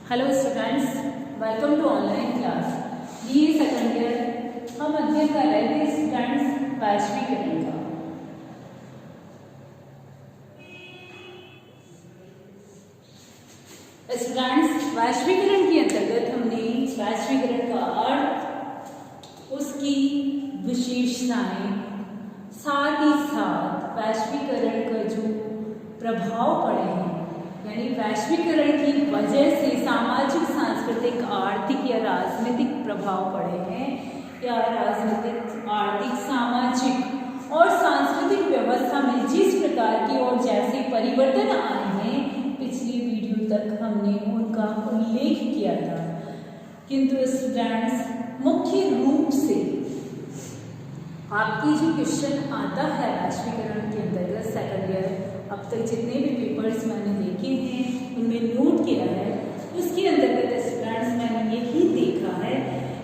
Hello students, welcome to online class. ये second year हम अध्ययन कर रहे थे स्टूडेंट्स वैश्वीकरण का। स्टूडेंट्स, वैश्वीकरण के अंतर्गत हमने वैश्वीकरण का अर्थ, उसकी विशेषताएं, साथ ही साथ वैश्वीकरण का जो प्रभाव पड़े हैं, यानी वैश्वीकरण की वजह से सामाजिक, सांस्कृतिक, आर्थिक या राजनीतिक प्रभाव पड़े हैं, या राजनीतिक, आर्थिक, सामाजिक और सांस्कृतिक व्यवस्था में जिस प्रकार के और जैसे परिवर्तन आए हैं, पिछली वीडियो तक हमने उनका उल्लेख किया था। किंतु स्टूडेंट्स, मुख्य रूप से आपकी जो क्वेश्चन आता है वैश्वीकरण के अंतर्गत सेकंड ईयर, अब तक जितने भी पेपर्स मैंने देखे हैं उनमें नोट किया है, उसके अंतर्गत स्टूडेंट्स मैंने यही देखा है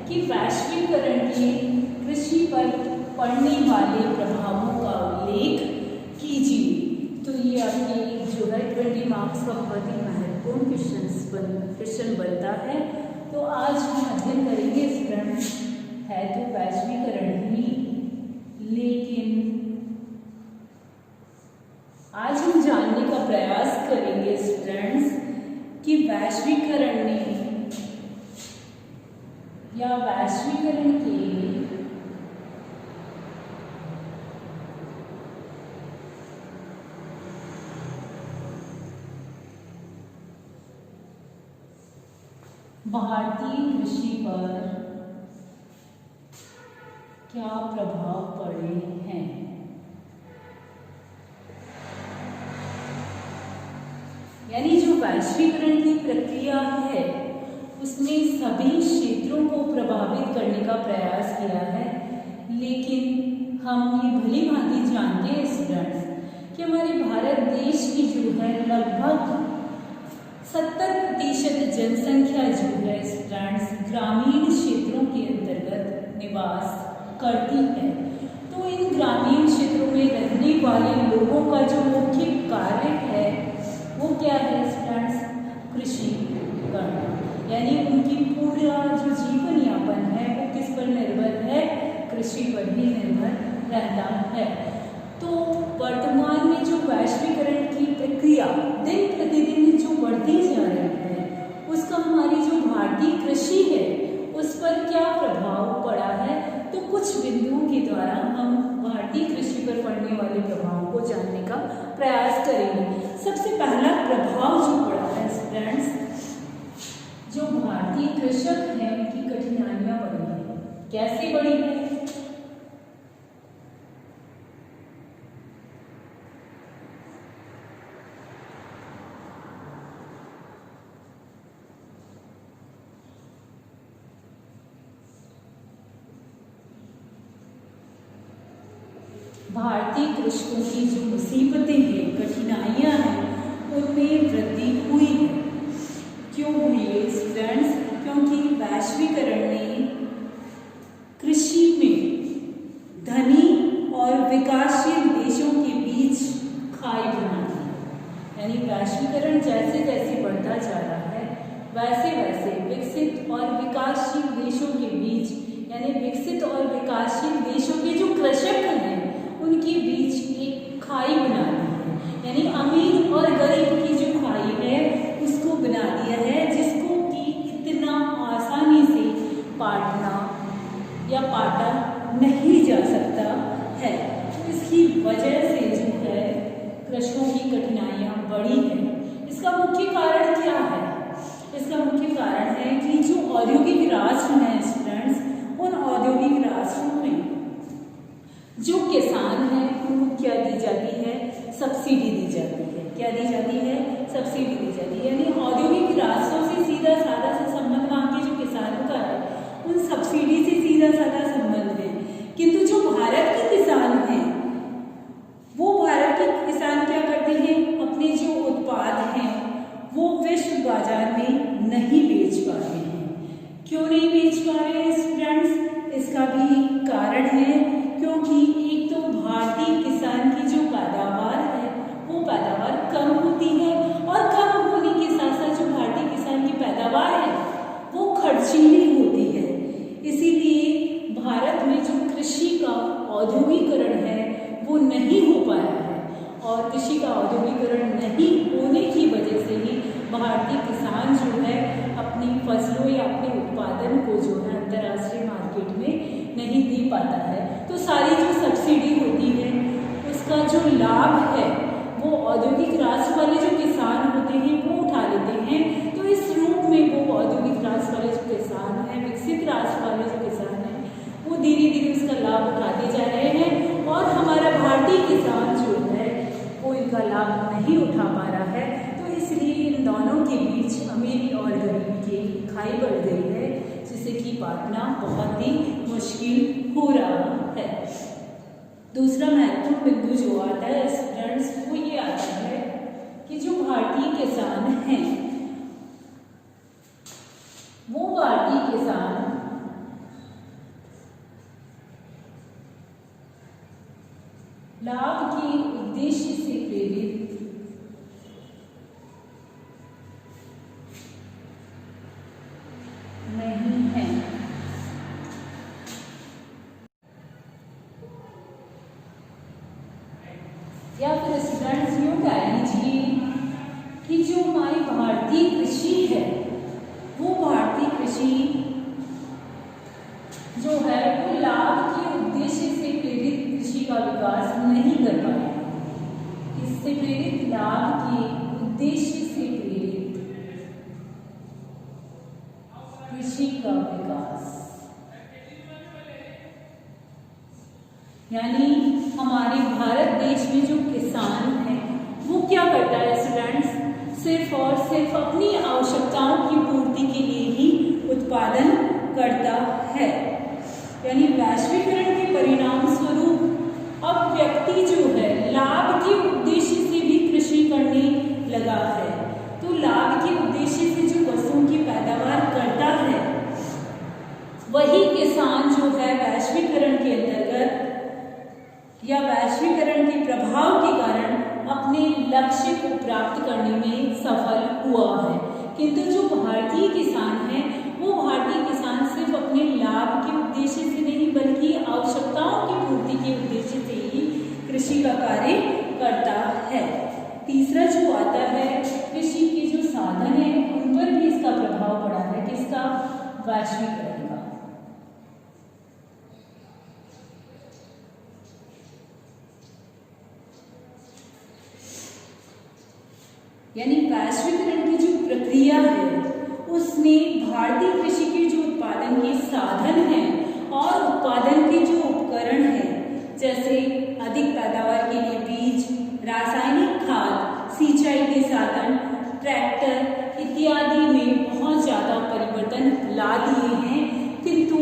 कि वैश्वीकरण के कृषि पर पड़ने वाले प्रभावों का उल्लेख कीजिए। तो ये आपके जो है 20 मार्क्स का बहुत ही महत्वपूर्ण क्वेश्चन बनता है। तो आज हम अध्ययन करेंगे स्टूडेंट्स, है तो वैश्वीकरण ही, लेकिन आज हम जानने का प्रयास करेंगे स्टूडेंट्स कि वैश्वीकरण ने या वैश्वीकरण के भारतीय कृषि पर क्या प्रभाव पड़े हैं। यानी जो वैश्वीकरण की प्रक्रिया है उसने सभी क्षेत्रों को प्रभावित करने का प्रयास किया है, लेकिन हम ये भली भांति जानते हैं स्टूडेंट्स कि हमारे भारत देश की जो है लगभग 70% जनसंख्या जो है स्टूडेंट्स ग्रामीण क्षेत्रों के अंतर्गत निवास करती है। तो इन ग्रामीण क्षेत्रों में रहने वाले लोगों का जो मुख्य कार्य है वो क्या है स्टूडेंट्स? कृषि करना। यानी उनकी पूरा जो जीवन यापन है वो किस पर निर्भर है? कृषि पर ही निर्भर रहता है। तो वर्तमान में जो वैश्वीकरण की प्रक्रिया दिन प्रतिदिन जो बढ़ती जा रही है, उसका हमारी जो भारतीय कृषि है उस पर क्या प्रभाव पड़ा है, तो कुछ बिंदुओं के द्वारा हम भारतीय कृषि पर पड़ने वाले प्रभाव को जानने का प्रयास करेंगे। सबसे पहला प्रभाव जो पड़ा है स्टूडेंट्स, जो भारतीय कृषक हैं उनकी कठिनाइयां बढ़ी हैं। कैसे बढ़ी है? भारतीय कृषकों की जो मुसीबतें हैं, कठिनाइयां हैं, उनमें वृद्धि हुई है। क्यों हुई है स्टूडेंट्स? क्योंकि वैश्वीकरण ने कृषि में धनी और विकासशील देशों के बीच खाई बना दी। यानी वैश्वीकरण जैसे जैसे बढ़ता जा रहा है वैसे वैसे विकसित और विकासशील देशों के बीच, यानी विकसित और विकासशील देशों के जो कृषक हैं उनके बीच एक खाई बना दी है। यानी अमीर और गरीब की जो खाई है उसको बना दिया है, जिसको कि इतना आसानी से पाटना या पाटा नहीं जा सकता है। तो इसकी वजह से जो है कृषकों की कठिनाइयां बढ़ी हैं। इसका मुख्य कारण क्या है? इसका मुख्य कारण है कि जो औद्योगिक राष्ट्र हैं स्टूडेंट्स, उन औद्योगिक राष्ट्रों में जो किसान हैं उनको क्या दी जाती है? सब्सिडी दी जाती है। क्या दी जाती है? सब्सिडी दी जाती है। यानी औद्योगिक राष्ट्रों से सीधा साधा सा संबंध वहाँ के जो किसानों का है उन सब्सिडी से सीधा साधा संबंध है। किंतु जो भारत के किसान हैं वो भारत के किसान क्या करते हैं? अपने जो उत्पाद हैं वो विश्व बाजार में नहीं बेच पा रहे हैं। क्यों नहीं बेच पा रहे हैं स्टूडेंट्स? इसका भी कारण है, क्योंकि एक तो भारतीय किसान की जो पैदावार है वो पैदावार कम होती है, और कम होने के साथ साथ जो भारतीय किसान और कृषि का औद्योगिकरण नहीं होने की वजह से ही भारतीय किसान जो है अपनी फसलों या अपने उत्पादन को जो है अंतर्राष्ट्रीय मार्केट में नहीं दे पाता है। तो सारी जो सब्सिडी होती है उसका जो लाभ है वो औद्योगिक राष्ट्र वाले जो किसान होते हैं वो उठा लेते हैं। तो इस रूप में वो औद्योगिक राष्ट्र वाले जो किसान हैं, विकसित राष्ट्र वाले जो किसान हैं, वो धीरे धीरे उसका लाभ उठाते जा रहे हैं और हमारा भारतीय किसान जो है वो इनका लाभ नहीं उठा पा रहा है। तो इसलिए इन दोनों के बीच अमीरी और गरीबी की खाई बढ़ गई है, जिसे कि पाटना बहुत ही मुश्किल हो रहा है। दूसरा महत्वपूर्ण बिंदु जो आता है स्टूडेंट्स, वो ये आता है कि जो भारतीय किसान हैं वो भारतीय किसान लाभ के उद्देश्य से प्रेरित नहीं है। या फिर स्टूडेंट्स यूँ कह लीजिए कि जो हमारी भारतीय कृषि है वो भारतीय कृषि जो है वो लाभ के उद्देश्य से प्रेरित कृषि का विकास नहीं कर पाए। इससे प्रेरित लाभ के उद्देश्य से प्रेरित कृषि का विकास, यानी हमारे भारत देश में जो किसान है वो क्या करता है स्टूडेंट्स, सिर्फ और सिर्फ अपनी आवश्यकताओं की पूर्ति के लिए ही उत्पादन करता है। यानी वैश्वीकरण के परिणाम स्वरूप अब व्यक्ति जो है लाभ के उद्देश्य से भी कृषि करने लगा है। तो लाभ के उद्देश्य से जो वस्तुओं की पैदावार करता है वही किसान जो है वैश्वीकरण के अंतर्गत या वैश्वीकरण के प्रभाव के कारण अपने लक्ष्य को प्राप्त करने में सफल हुआ है। किंतु जो भारतीय किसान है वो भारतीय किसान सिर्फ अपने लाभ के उद्देश्य से नहीं बल्कि आवश्यकताओं की पूर्ति के उद्देश्य से ही कृषि का कार्य करता है। तीसरा जो आता है कृषि के जो साधन है उन पर भी इसका प्रभाव पड़ा है, किसका, वैश्वीकरण का। यानी वैश्वीकरण की जो प्रक्रिया है उसने भारतीय कृषि के जो उत्पादन के साधन हैं और उत्पादन के जो उपकरण हैं, जैसे अधिक पैदावार के लिए बीज, रासायनिक खाद, सिंचाई के साधन, ट्रैक्टर इत्यादि में बहुत ज़्यादा परिवर्तन ला दिए हैं। किंतु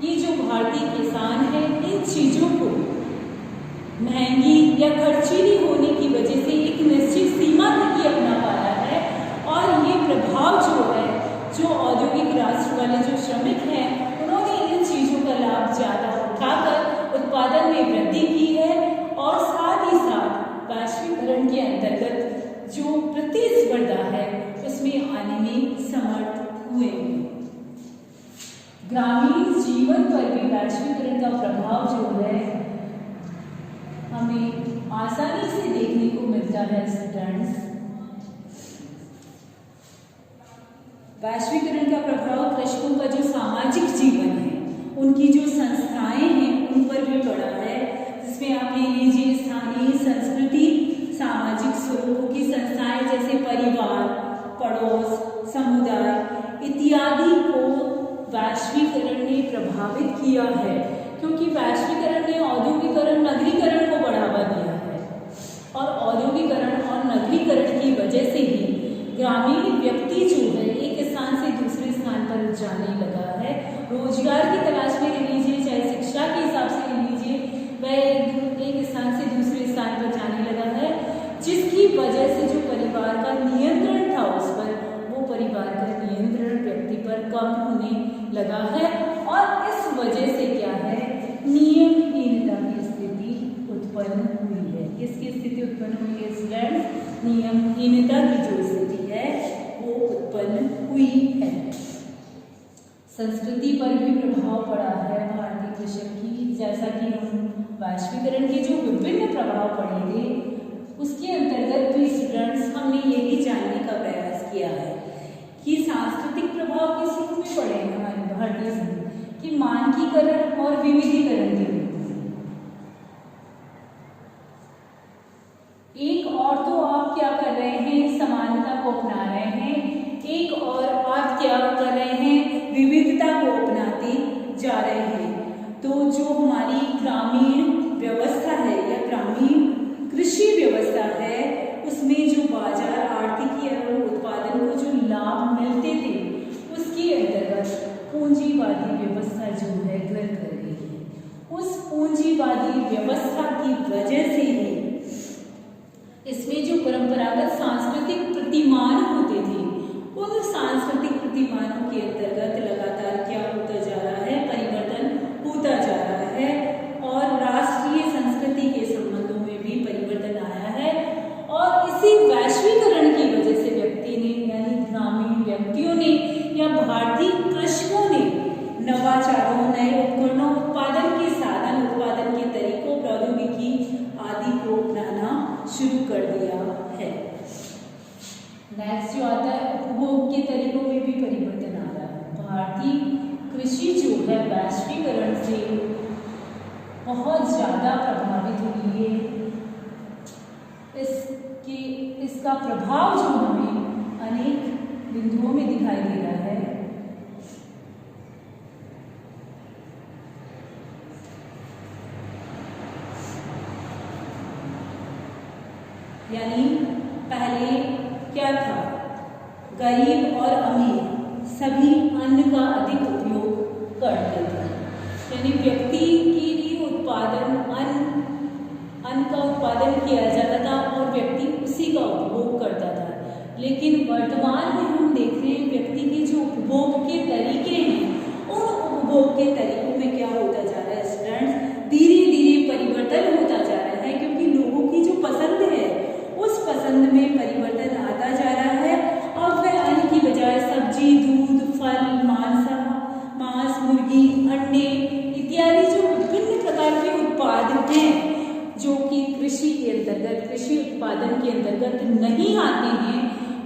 ये जो भारतीय किसान है इन चीज़ों को महंगी या खर्चीली होने की वजह से एक निश्चित सीमा तक ही अपना पाया है और ये प्रभाव जो है जो औद्योगिक राष्ट्र वाले जो श्रमिक हैं उन्होंने इन चीज़ों का लाभ ज़्यादा उठाकर उत्पादन में वृद्धि की है और साथ ही साथ वैश्वीकरण के अंतर्गत जो प्रतिस्पर्धा है उसमें आने में समर्थ हुए। ग्रामीण जीवन पर भी वैश्वीकरण का प्रभाव जो है हमें आसानी से देखने को मिलता है स्टूडेंट्स। वैश्वीकरण का प्रभाव कृषकों का जो सामाजिक जीवन है, उनकी जो संस्थाएं हैं उन पर भी पड़ा है, जिसमें आप ले लीजिए स्थानीय संस्कृति, सामाजिक स्वरूपों की संस्थाएं जैसे परिवार, पड़ोस, समुदाय इत्यादि को वैश्वीकरण ने प्रभावित किया है, क्योंकि वैश्वीकरण ने औद्योगिकरण, नगरीकरण को बढ़ावा दिया है और औद्योगिकरण और नगरीकरण की वजह से ही ग्रामीण व्यक्ति जो है एक स्थान से दूसरे स्थान पर जाने लगा है। रोजगार की तलाश में ले लीजिए, चाहे शिक्षा के हिसाब से ले लीजिए, वह एक स्थान से दूसरे स्थान पर जाने लगा है, जिसकी वजह से जो परिवार का नियंत्रण था उस पर, वो परिवार का नियंत्रण व्यक्ति पर कम होने लगा है और इस वजह से क्या है, नियमहीनता की स्थिति उत्पन्न हुई है। किसकी स्थिति उत्पन्न हुई है स्टूडेंट्स? नियमहीनता की जो स्थिति है वो उत्पन्न हुई है। संस्कृति पर भी प्रभाव पड़ा है भारतीय कृषक की, जैसा कि हम वैश्वीकरण के जो विभिन्न प्रभाव पड़ेंगे विविधीकरण की नीति। एक और तो आप क्या कर रहे हैं, समानता को अपना रहे हैं, एक और आप क्या कर रहे हैं, विविधता को अपनाते जा रहे हैं। तो जो हमारी ग्रामीण व्यवस्था है या ग्रामीण कृषि व्यवस्था है, उसमें जो बाजार आर्थिक एवं उत्पादन को जो लाभ मिलते थे, उसके अंतर्गत पूंजीवादी व्यवस्था जो है ग्रहण कर रही है। उस पूंजीवादी व्यवस्था की वजह से ही इसमें जो परंपरागत सांस्कृतिक प्रतिमान होते थे, उन सांस्कृतिक प्रतिमानों के अंतर्गत लगातार क्या होता जा रहा है, परिवर्तन होता जा रहा है और राष्ट्रीय संस्कृति के संबंधों में भी परिवर्तन आया है। और इसी वैश्वीकरण की वजह से व्यक्ति ने यानी ग्रामीण व्यक्तियों ने या भारतीय कृषकों ने नवाचारों, नए उपकरणों, उत्पादन के साधन, उत्पादन के तरीकों, प्रौद्योगिकी आदि को अपनाना शुरू कर दिया है। नेक्स्ट जो आता है, उपभोग के तरीकों में भी परिवर्तन आ रहा है। भारतीय कृषि जो है वैश्वीकरण से बहुत ज्यादा प्रभावित हुई है। इसका प्रभाव जो हमें अनेक बिंदुओं में दिखाई दे रहा है। यानी पहले क्या था, गरीब और अमीर सभी अन्न का अधिक उपयोग करते थे। यानी व्यक्ति के लिए उत्पादन अन्न का उत्पादन किया जाता था और व्यक्ति उसी का उपभोग करता था। लेकिन वर्तमान में हम देख रहे हैं व्यक्ति के जो उपभोग के तरीके हैं, उन उपभोग के तरीकों में क्या होता जा रहा है स्टूडेंट्स, धीरे धीरे परिवर्तन होता जा रहा है। क्योंकि लोगों की जो पसंद है, उस पसंद में परिवर्तन आता जा रहा है। अब वह अन्न की बजाय सब्जी, दूध, फल, मांस, मुर्गी, अंडे इत्यादि जो विभिन्न प्रकार के उत्पाद हैं जो कि कृषि के अंतर्गत, कृषि उत्पादन के अंतर्गत नहीं आते हैं,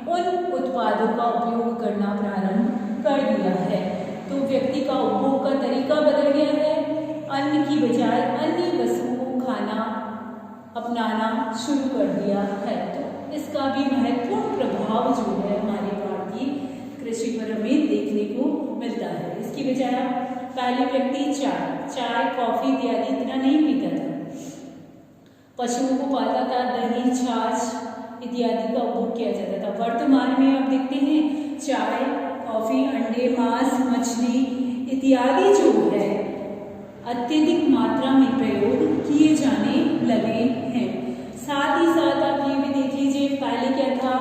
उन उत्पादों का उपयोग करना प्रारंभ कर दिया है। तो व्यक्ति का उपभोग का तरीका बदल गया है। अन्न की बजाय अन्य वस्तुओं को खाना अपनाना शुरू कर दिया है। तो इसका भी महत्वपूर्ण प्रभाव जो है हमारे भारतीय कृषि पर हमें देखने को मिलता है। इसकी बजाय पहले व्यक्ति चाय, कॉफी इत्यादि इतना नहीं पीता था, पशुओं को पालता था, दही, छाछ इत्यादि का उपभोग किया जाता था। वर्तमान में आप देखते हैं चाय, कॉफी, अंडे, मांस, मछली इत्यादि जो है अत्यधिक मात्रा में प्रयोग किए जाने लगे हैं। साथ ही साथ आप ये भी देख लीजिए, पहले क्या था,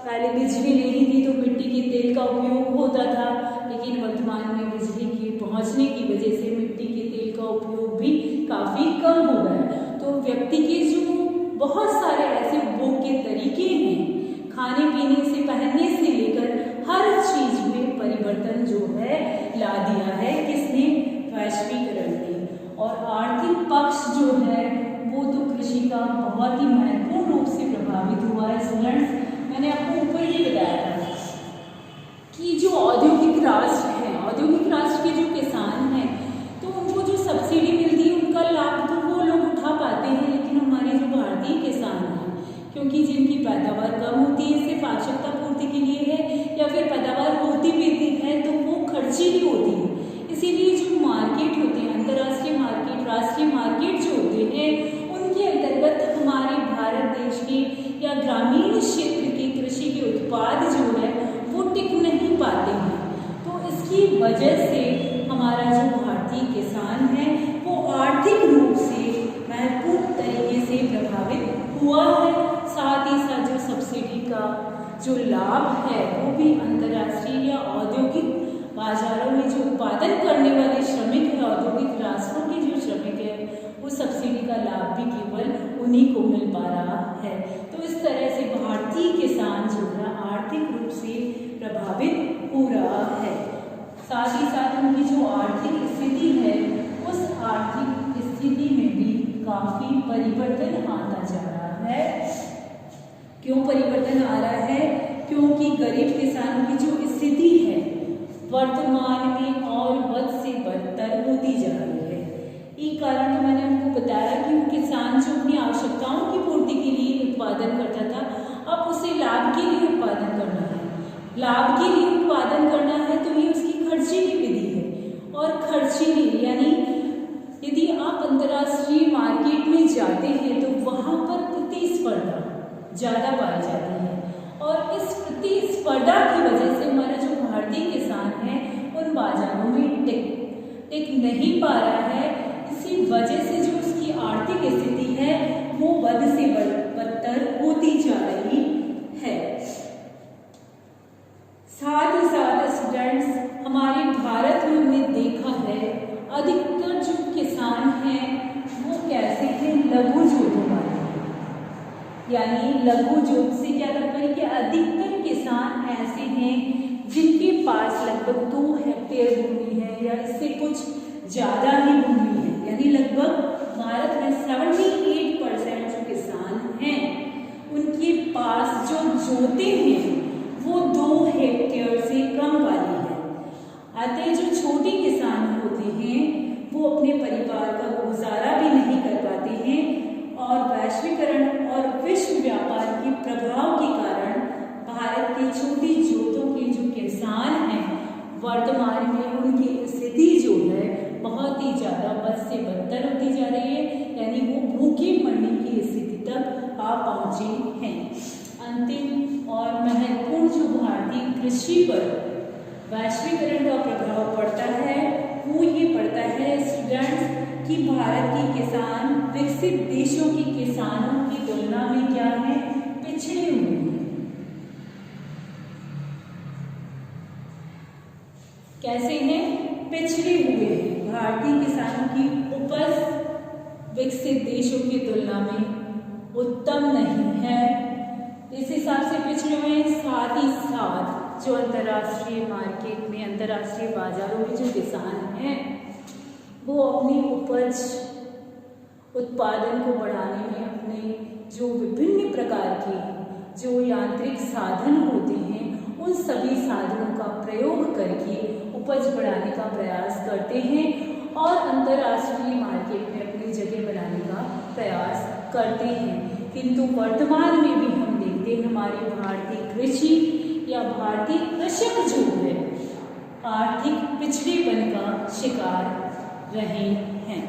पहले बिजली नहीं थी तो मिट्टी के तेल का उपयोग होता था। लेकिन वर्तमान में बिजली के पहुंचने की वजह से मिट्टी के तेल का उपयोग भी काफी कम हो गया है। तो व्यक्ति के जो बहुत सारे ऐसे उपभोग के तरीके हैं, खाने पीने से पहनने से लेकर हर चीज में परिवर्तन जो है ला दिया है किसने, वैश्वीकरण ने। और आर्थिक पक्ष जो है वो तो कृषि का बहुत ही महत्वपूर्ण रूप से प्रभावित हुआ है। स्टूडेंट्स, मैंने आपको ऊपर ही बताया था कि जो औद्योगिक राष्ट्र है, औद्योगिक राष्ट्र के जो किसान हैं, तो उनको जो सब्सिडी मिलती है उनका लाभ तो वो लोग उठा पाते हैं। लेकिन हमारे जो भारतीय किसान हैं, क्योंकि जिनकी पैदावार कम होती है, सिर्फ आवश्यकता पूर्ति के लिए है या फिर पैदावार होती भी है तो वो खर्चीली होती है, इसीलिए जो मार्केट होते हैं, अंतर्राष्ट्रीय मार्केट, राष्ट्रीय मार्केट जो होते हैं, उनके अंतर्गत हमारे भारत देश के या ग्रामीण क्षेत्र के कृषि के उत्पाद जो है वो टिक नहीं पाते हैं। तो इसकी वजह से हमारा जो भारतीय किसान है वो आर्थिक रूप से महत्वपूर्ण तरीके से प्रभावित हुआ है। साथ ही साथ जो सब्सिडी का जो लाभ है वो भी अंतर्राष्ट्रीय या औद्योगिक बाजारों में जो उत्पादन करने वाले श्रमिक है, औद्योगिक राष्ट्रों के जो श्रमिक है, वो सब्सिडी का लाभ भी केवल उन्हीं को मिल पा रहा है। तो इस तरह से भारतीय किसान जो है आर्थिक रूप से प्रभावित हो रहा है। साथ ही साथ उनकी जो आर्थिक स्थिति है, उस आर्थिक स्थिति में भी काफी परिवर्तन आता जा रहा है। क्यों परिवर्तन आ रहा है? क्योंकि गरीब किसानों की जो स्थिति है वर्तमान में और बद से बदतर होती जा रही है। एक कारण तो मैंने आपको बताया कि किसान जो अपनी आवश्यकताओं की पूर्ति के लिए उत्पादन करता था, अब उसे लाभ के लिए उत्पादन करना है। लाभ के लिए उत्पादन करना है तो ये उसकी खर्चीली विधि है। और खर्चीली यानी यदि आप अंतर्राष्ट्रीय मार्केट में जाते हैं तो वहाँ पर प्रतिस्पर्धा ज़्यादा पाई जाती है, और इस प्रतिस्पर्धा की वजह से हमारा जो भारतीय किसान है उन बाजारों में टिक नहीं पा रहा है। इसी वजह से जो उसकी आर्थिक स्थिति है वो बद से बदतर होती जा रही है। साथ ही साथ स्टूडेंट्स, हमारे भारत में हमने देखा है अधिकतर जो किसान हैं वो कैसे हैं, लघु जोतों वाले। यानी लघु जोत से क्या तात्पर्य कि अधिकतर किसान ऐसे हैं जिनके पास लगभग 2 हेक्टेयर भूमि है या इससे कुछ ज़्यादा ही भूमि है। यानी लगभग भारत में 78% जो किसान हैं उनके पास जो जोते हैं वो 2 हेक्टेयर से कम वाली है। अतः जो छोटे किसान होते हैं वो अपने परिवार का गुजारा भी नहीं कर पाते हैं, और वैश्वीकरण और विश्व व्यापार के प्रभाव के कारण भारत के छोटी जोतों के जो किसान हैं वर्तमान में उनकी स्थिति जो है बहुत ही ज़्यादा बद से बदतर होती जा रही है। यानी वो भूखे मरने की स्थिति तक आ पहुँचे हैं। अंतिम और महत्वपूर्ण जो भारतीय कृषि पर वैश्वीकरण का प्रभाव पड़ता है वो ये पड़ता है स्टूडेंट्स कि भारत के किसान विकसित देशों के किसानों की तुलना में क्या है, पिछड़े हुए हैं। कैसे हैं, पिछड़े हुए हैं। भारतीय किसानों की उपज विकसित देशों की तुलना में उत्तम नहीं है, इस हिसाब से पिछड़े हुए हैं। साथ ही साथ जो अंतर्राष्ट्रीय मार्केट में, अंतर्राष्ट्रीय बाजारों में जो किसान हैं वो अपनी उपज उत्पादन को बढ़ाने में अपने जो विभिन्न प्रकार के जो यांत्रिक साधन होते हैं उन सभी साधनों का प्रयोग करके उपज बढ़ाने का प्रयास करते हैं और अंतर्राष्ट्रीय मार्केट में अपनी जगह बनाने का प्रयास करते हैं। किंतु वर्तमान में भी हम देखते हैं हमारे भारतीय कृषि या भारतीय कृषक जो है आर्थिक पिछड़ेपन का शिकार रहे हैं।